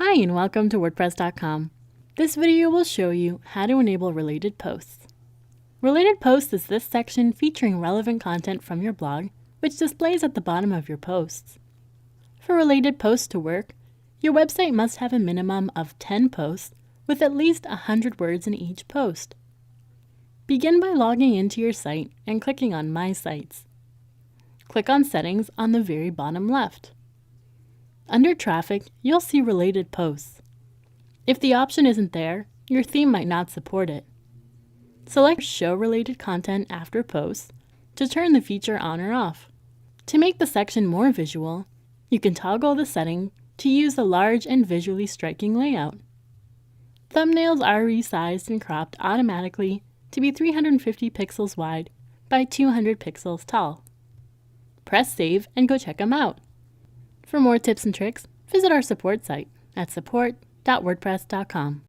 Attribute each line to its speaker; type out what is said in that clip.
Speaker 1: Hi and welcome to WordPress.com. This video will show you how to enable related posts. Related posts is this section featuring relevant content from your blog, which displays at the bottom of your posts. For related posts to work, your website must have a minimum of 10 posts with at least 100 words in each post. Begin by logging into your site and clicking on My Sites. Click on Settings on the very bottom left. Under Traffic, you'll see Related Posts. If the option isn't there, your theme might not support it. Select Show Related Content After Posts to turn the feature on or off. To make the section more visual, you can toggle the setting to use a large and visually striking layout. Thumbnails are resized and cropped automatically to be 350 pixels wide by 200 pixels tall. Press Save and go check them out. For more tips and tricks, visit our support site at support.wordpress.com.